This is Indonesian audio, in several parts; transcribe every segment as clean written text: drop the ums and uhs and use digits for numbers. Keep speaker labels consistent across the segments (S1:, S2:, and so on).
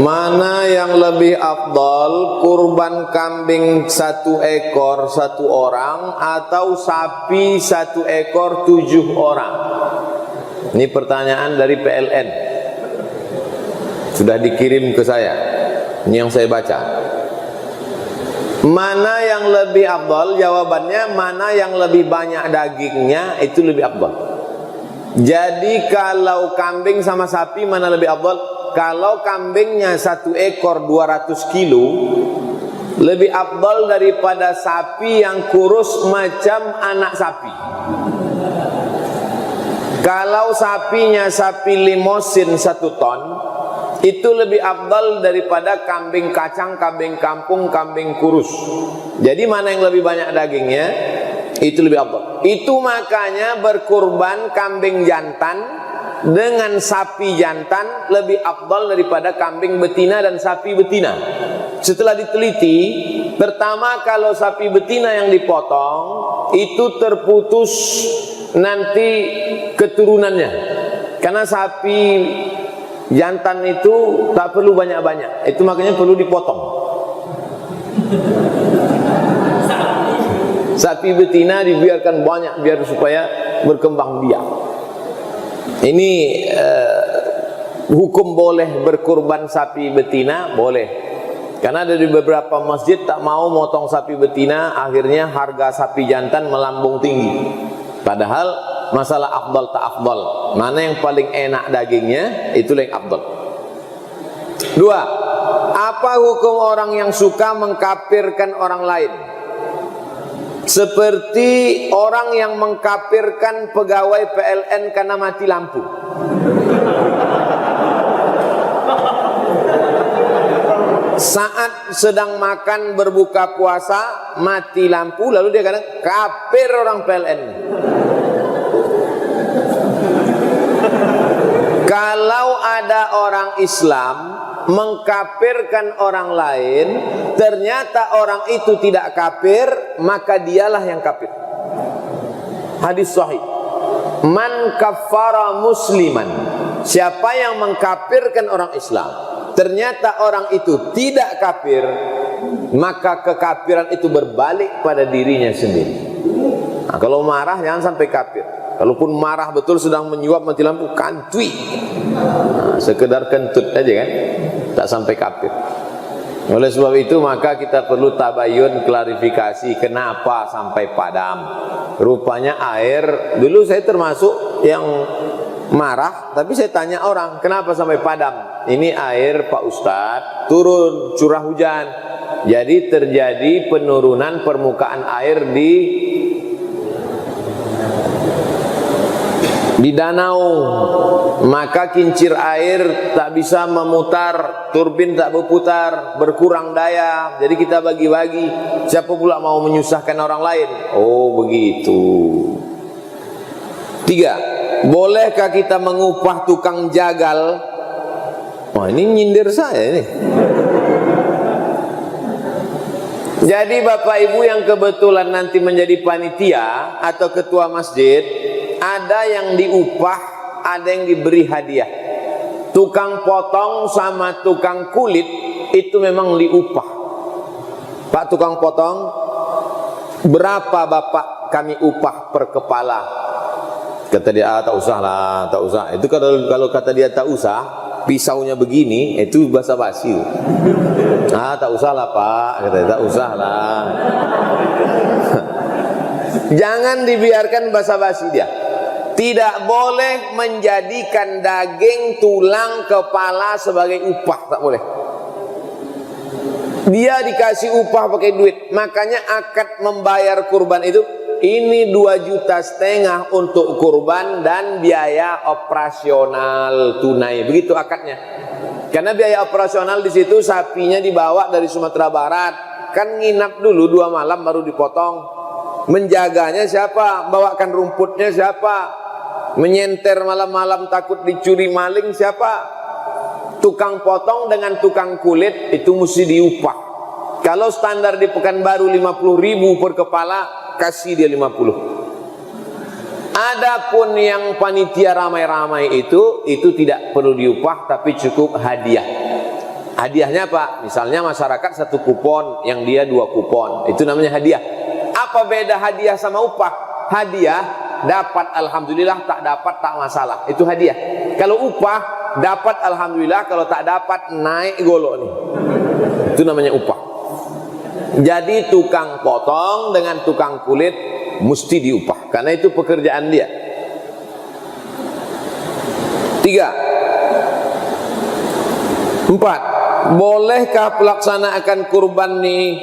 S1: Mana yang lebih afdal, kurban kambing 1 ekor 1 orang atau sapi 1 ekor 7 orang? Ini pertanyaan dari PLN, sudah dikirim ke saya. Ini yang saya baca. Mana yang lebih afdal? Jawabannya, mana yang lebih banyak dagingnya itu lebih afdal. Jadi kalau kambing sama sapi mana lebih afdal? Kalau kambingnya 1 ekor 200 kilo lebih afdal daripada sapi yang kurus macam anak sapi. Kalau sapinya sapi limosin 1 ton, itu lebih afdal daripada kambing kacang, kambing kampung, kambing kurus. Jadi mana yang lebih banyak dagingnya itu lebih afdal. Itu makanya berkurban kambing jantan dengan sapi jantan lebih afdal daripada kambing betina dan sapi betina. Setelah diteliti, pertama kalau sapi betina yang dipotong itu terputus nanti keturunannya, karena sapi jantan itu tak perlu banyak-banyak, itu makanya perlu dipotong. Sapi betina dibiarkan banyak biar supaya berkembang biak. Ini hukum boleh berkurban sapi betina, boleh. Karena ada di beberapa masjid tak mau motong sapi betina, akhirnya harga sapi jantan melambung tinggi. Padahal masalah afdal tak afdal, mana yang paling enak dagingnya, itulah yang afdal. 2. Apa hukum orang yang suka mengkafirkan orang lain? Seperti orang yang mengkafirkan pegawai PLN karena mati lampu. Saat sedang makan berbuka puasa mati lampu, lalu dia katakan kafir orang PLN. Kalau ada orang Islam mengkafirkan orang lain, ternyata orang itu tidak kafir, maka dialah yang kafir. Hadis sahih, man kaffara musliman, siapa yang mengkafirkan orang Islam, ternyata orang itu tidak kafir, maka kekafiran itu berbalik pada dirinya sendiri. Nah, kalau marah jangan sampai kafir. Kalaupun marah betul sedang menyuap mati lampu, kantui. Nah, sekedar kentut aja kan, tak sampai kafir. Oleh sebab itu maka kita perlu tabayun, klarifikasi kenapa sampai padam. Rupanya air, dulu saya termasuk yang marah, tapi saya tanya orang kenapa sampai padam. Ini air Pak Ustadz turun curah hujan, jadi terjadi penurunan permukaan air di danau, maka kincir air tak bisa memutar, turbin tak berputar, berkurang daya, jadi kita bagi-bagi. Siapa pula mau menyusahkan orang lain? Oh begitu. 3. Bolehkah kita mengupah tukang jagal? Oh ini nyindir saya ini. Jadi Bapak Ibu yang kebetulan nanti menjadi panitia atau ketua masjid, ada yang diupah, ada yang diberi hadiah. Tukang potong sama tukang kulit itu memang diupah. Pak tukang potong, berapa Bapak kami upah per kepala? Kata dia, tak usah lah, tak usah. Itu kalau kata dia tak usah, pisaunya begini, itu basa-basi. Tak usah lah Pak, kata dia, tak usah lah. Jangan dibiarkan basa-basi dia. Tidak boleh menjadikan daging, tulang, kepala sebagai upah, tak boleh. Dia dikasih upah pakai duit. Makanya akad membayar kurban itu, ini 2,5 juta untuk kurban dan biaya operasional tunai. Begitu akadnya. Karena biaya operasional di situ sapinya dibawa dari Sumatera Barat, kan nginap dulu 2 malam baru dipotong. Menjaganya siapa? Bawakan rumputnya siapa? Menyenter malam-malam takut dicuri maling siapa? Tukang potong dengan tukang kulit itu mesti diupah. Kalau standar di Pekanbaru 50.000 per kepala, kasih dia 50. Adapun yang panitia ramai-ramai itu tidak perlu diupah, tapi cukup hadiah. Hadiahnya apa? Misalnya masyarakat 1 kupon, yang dia 2 kupon, itu namanya hadiah. Apa beda hadiah sama upah? Hadiah dapat alhamdulillah, tak dapat tak masalah, itu hadiah. Kalau upah dapat alhamdulillah, kalau tak dapat naik golok nih, itu namanya upah. Jadi tukang potong dengan tukang kulit mesti diupah, karena itu pekerjaan dia. 3. 4. Bolehkah pelaksanaan kurban nih?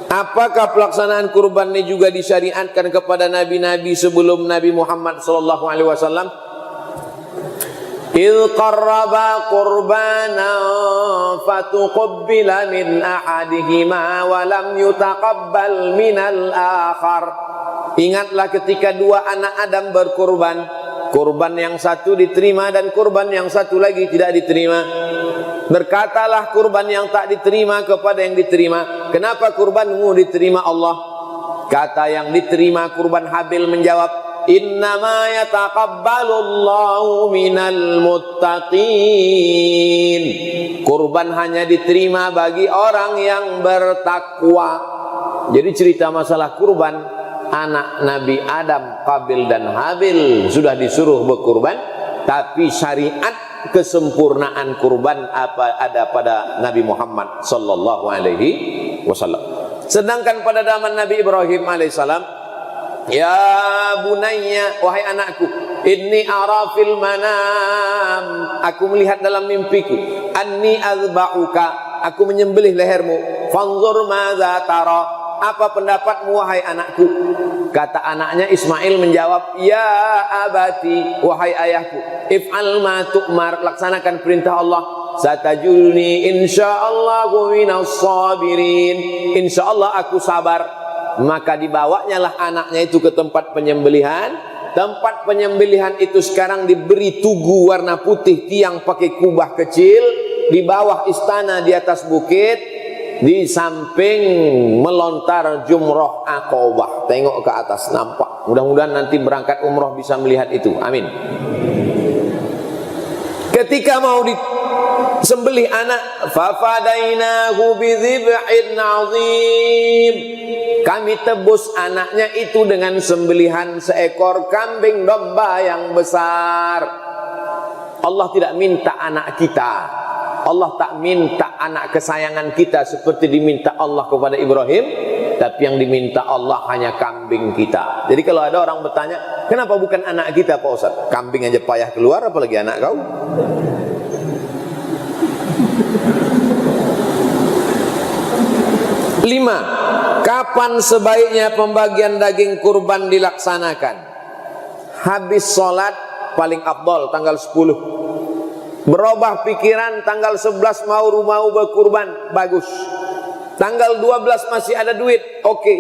S1: Apakah pelaksanaan kurban ini juga disyariatkan kepada nabi-nabi sebelum Nabi Muhammad sallallahu alaihi wasallam? إذ قربا قربانا فتقبل من أحدهما ولم يتقبل من الآخر. Ingatlah ketika 2 anak Adam berkurban, kurban yang satu diterima dan kurban yang satu lagi tidak diterima. Berkatalah kurban yang tak diterima kepada yang diterima, kenapa kurbanmu diterima Allah? Kata yang diterima kurban Habil menjawab, innama yataqabbalullahu minal muttaqin. Kurban hanya diterima bagi orang yang bertakwa. Jadi cerita masalah kurban, anak Nabi Adam, Qabil dan Habil sudah disuruh berkurban, tapi syariat kesempurnaan kurban apa ada pada Nabi Muhammad sallallahu alaihi wasallam. Sedangkan pada zaman Nabi Ibrahim alaihissalam, ya bunayya, wahai anakku, inni ara fil manam, aku melihat dalam mimpiku, anni azba'uka, aku menyembelih lehermu, fanzur madza tara, apa pendapatmu wahai anakku? Kata anaknya Ismail menjawab, ya abati, wahai ayahku, if'al ma tu'mar, laksanakan perintah Allah, satajulni insyaallahu minas sabirin, insyaallah aku sabar. Maka dibawanya lah anaknya itu ke tempat penyembelihan. Tempat penyembelihan itu sekarang diberi tugu warna putih, tiang pakai kubah kecil, di bawah istana di atas bukit, di samping melontar jumroh Aqobah, tengok ke atas nampak. Mudah-mudahan nanti berangkat umroh bisa melihat itu, amin. Ketika mau disembelih anak, fafadainahu bidzibhin azim, kami tebus anaknya itu dengan sembelihan seekor kambing domba yang besar. Allah tidak minta anak kita, Allah tak minta anak kesayangan kita seperti diminta Allah kepada Ibrahim, tapi yang diminta Allah hanya kambing kita. Jadi kalau ada orang bertanya, kenapa bukan anak kita Pak Ustaz? Kambing aja payah keluar, apalagi anak kau? Lima, kapan sebaiknya pembagian daging kurban dilaksanakan? Habis sholat paling afdol tanggal 10. Berubah pikiran tanggal 11 mau berkurban, bagus. Tanggal 12 masih ada duit, oke.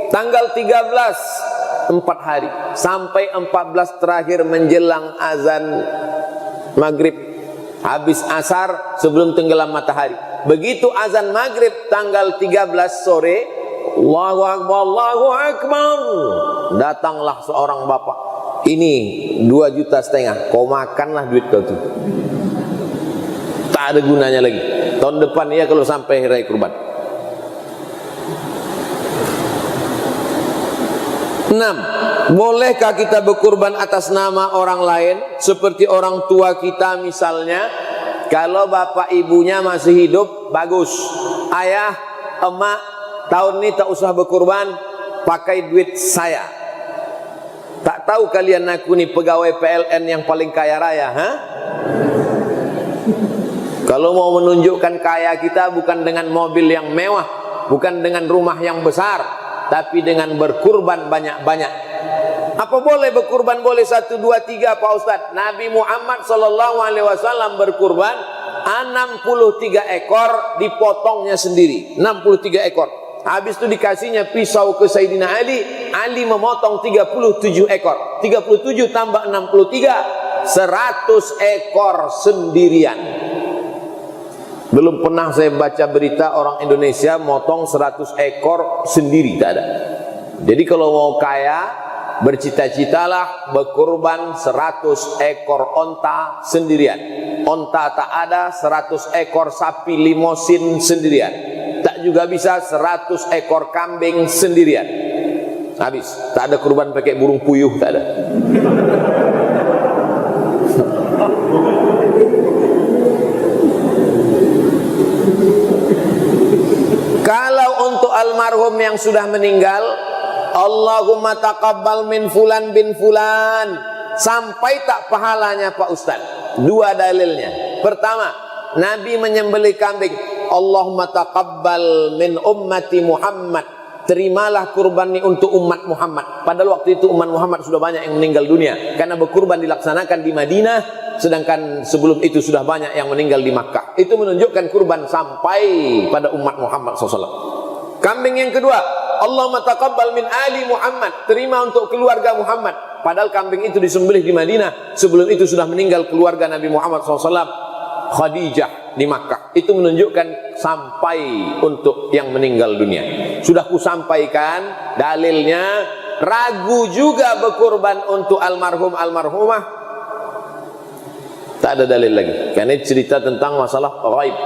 S1: Tanggal 13 4 hari sampai 14 terakhir menjelang azan maghrib, habis asar sebelum tenggelam matahari. Begitu azan maghrib tanggal 13 sore, Allahu Akbar, Allahu Akbar, datanglah seorang bapak, ini 2,5 juta, kau makanlah duit kau tuh, tak ada gunanya lagi. Tahun depan ya kalau sampai hari kurban. 6. Bolehkah kita berkurban atas nama orang lain seperti orang tua kita misalnya? Kalau bapak ibunya masih hidup, bagus. Ayah, emak, tahun ini tak usah berkurban, pakai duit saya. Tak tahu kalian aku nih pegawai PLN yang paling kaya raya, ha? Kalau mau menunjukkan kaya kita bukan dengan mobil yang mewah, bukan dengan rumah yang besar, tapi dengan berkurban banyak-banyak. Apa boleh berkurban? Boleh 1, 2, 3 Pak Ustaz. Nabi Muhammad SAW berkurban 63 ekor, dipotongnya sendiri 63 ekor. Habis itu dikasihnya pisau ke Sayyidina Ali, Ali memotong 37 ekor. 37 tambah 63, 100 ekor sendirian. Belum pernah saya baca berita orang Indonesia motong 100 ekor sendiri, tak ada. Jadi kalau mau kaya, bercita-citalah berkurban 100 ekor onta sendirian. onta tak ada, 100 ekor sapi limosin sendirian. Tak juga bisa 100 ekor kambing sendirian. Habis, tak ada kurban pakai burung puyuh, tak ada. Kalau untuk almarhum yang sudah meninggal, Allahumma taqabbal min fulan bin fulan, sampai tak pahalanya Pak Ustaz. Dua dalilnya. Pertama, Nabi menyembelih kambing, Allahumma taqabbal min ummati Muhammad, terimalah kurban ini untuk umat Muhammad. Padahal waktu itu umat Muhammad sudah banyak yang meninggal dunia, karena berkurban dilaksanakan di Madinah, sedangkan sebelum itu sudah banyak yang meninggal di Makkah. Itu menunjukkan kurban sampai pada umat Muhammad SAW. Kambing yang kedua, Allahumma taqabbal min ali Muhammad, terima untuk keluarga Muhammad. Padahal kambing itu disembelih di Madinah, sebelum itu sudah meninggal keluarga Nabi Muhammad SAW, Khadijah di Makkah. Itu menunjukkan sampai untuk yang meninggal dunia. Sudah kusampaikan dalilnya. Ragu juga berkurban untuk almarhum almarhumah, tak ada dalil lagi, karena ini cerita tentang masalah ghaib,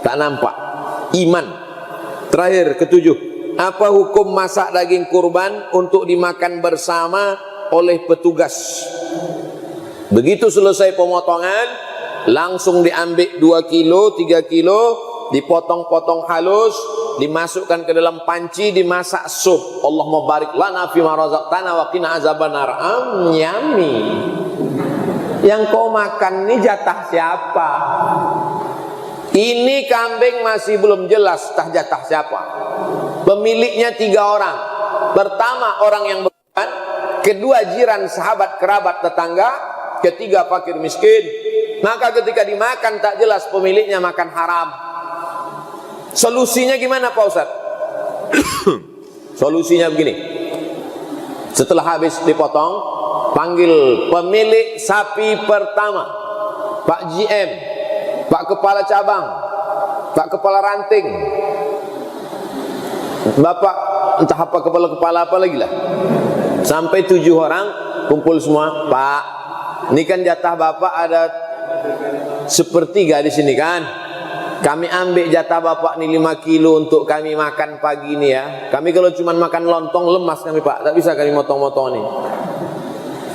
S1: tak nampak. Iman. Terakhir, ketujuh, apa hukum masak daging kurban untuk dimakan bersama oleh petugas? Begitu selesai pemotongan, langsung diambil 2 kilo, 3 kilo, dipotong-potong halus, dimasukkan ke dalam panci, dimasak sup. Allahumma barik lana fima razaqtana wa qina azabannar. Yummy. Yang kau makan ini jatah siapa? Ini kambing masih belum jelas jatah siapa. Pemiliknya 3 orang. Pertama orang yang berkorban, kedua jiran, sahabat, kerabat, tetangga, ketiga fakir miskin. Maka ketika dimakan tak jelas pemiliknya, makan haram. Solusinya gimana Pak Ustaz? Solusinya begini. Setelah habis dipotong, panggil pemilik sapi pertama, Pak GM, Pak Kepala Cabang, Pak Kepala Ranting, Bapak entah apa kepala-kepala apa lagi lah. Sampai 7 orang kumpul semua. Pak, ini kan jatah Bapak ada 1/3 di sini kan? Kami ambil jatah Bapak nih 5 kilo untuk kami makan pagi ini ya. Kami kalau cuma makan lontong lemas kami Pak, tak bisa kami motong-motong nih.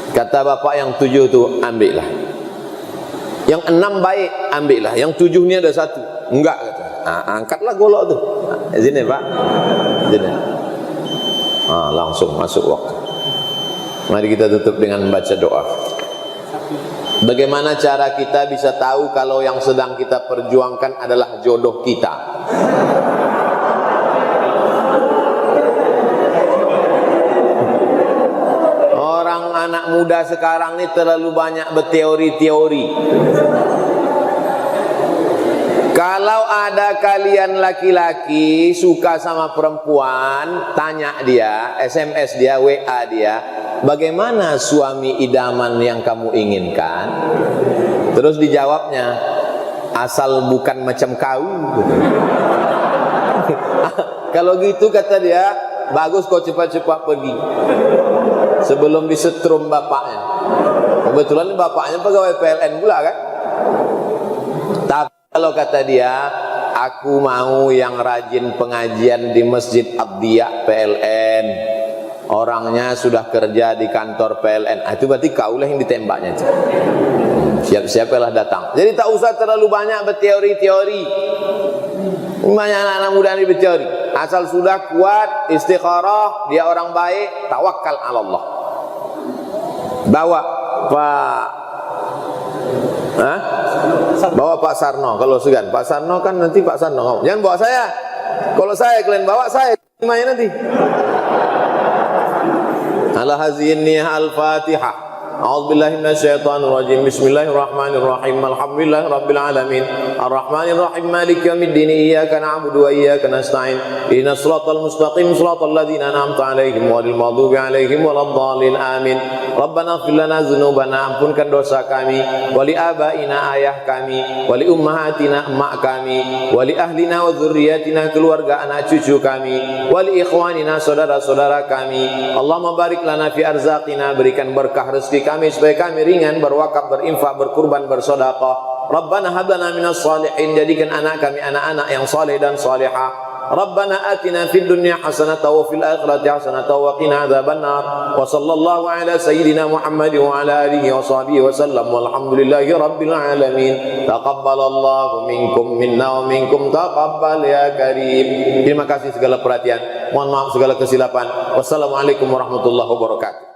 S1: Kata Bapak yang 7 itu, ambillah. Yang 6 baik, ambillah. Yang 7 ini ada 1. Enggak kata. Angkatlah golok tuh. Sini Pak. Sini. Langsung masuk waktu. Mari kita tutup dengan baca doa. Bagaimana cara kita bisa tahu kalau yang sedang kita perjuangkan adalah jodoh kita? Orang anak muda sekarang ini terlalu banyak berteori-teori. Kalau ada kalian laki-laki suka sama perempuan, tanya dia, SMS dia, WA dia, bagaimana suami idaman yang kamu inginkan? Terus dijawabnya, asal bukan macam kau. Kalau gitu kata dia, bagus kau cepat-cepat pergi sebelum disetrum bapaknya. Kebetulan bapaknya pegawai PLN pula kan. Tapi kalau kata dia, aku mau yang rajin pengajian di Masjid Abdiyah PLN, orangnya sudah kerja di kantor PLN. Itu berarti kaulah yang ditembaknya. Siap-siapalah datang. Jadi tak usah terlalu banyak berteori-teori. Banyak anak-anak muda ini berteori. Asal sudah kuat, istikharah, dia orang baik, tawakal ala Allah. Bawa bawa Pak Sarno kalau segan. Pak Sarno kan nanti Pak Sarno ngomong, jangan bawa saya. Kalau saya kalian bawa saya gimana nanti? Ala hazinni al-Fatihah. A'udzubillahi minasyaitonir rajim. Bismillahirrahmanirrahim. Alhamdulillahi rabbil alamin. Arrahmanir rahim. Maliki yaumiddin. Iyyaka na'budu wa iyyaka nasta'in. Ihdinas siratal mustaqim. Siratal ladzina an'amta 'alaihim ghairil maghdubi 'alaihim waladdallin. Amin. Rabbana ighfir lana dzunubana, ampunkan dosa kami, wali abaina, ayah kami, wali ummahatina, emak kami, wali ahlina wa dzurriyyatina, keluarga anak cucu kami, wali ikhwanina, saudara-saudara kami. Allahumma barik lana fi arzaqina, berikan berkah rezeki kami supaya kami ringan berwakaf, berinfak, berkurban, bersedekah. Rabbana hab lana minas shalihin, jadikan anak kami anak-anak yang saleh dan salihah. Rabbana atina fid dunya hasanatan wa fil akhirati hasanatan wa qina adzabannar. Wa sallallahu ala sayyidina Muhammad wa ala alihi wa sahbihi wa sallam. Walhamdulillahi rabbil alamin. Taqabbalallahu minkum minna wa minkum taqabbal ya karim. Terima kasih segala perhatian. Mohon maaf segala kesilapan. Wassalamualaikum warahmatullahi wabarakatuh.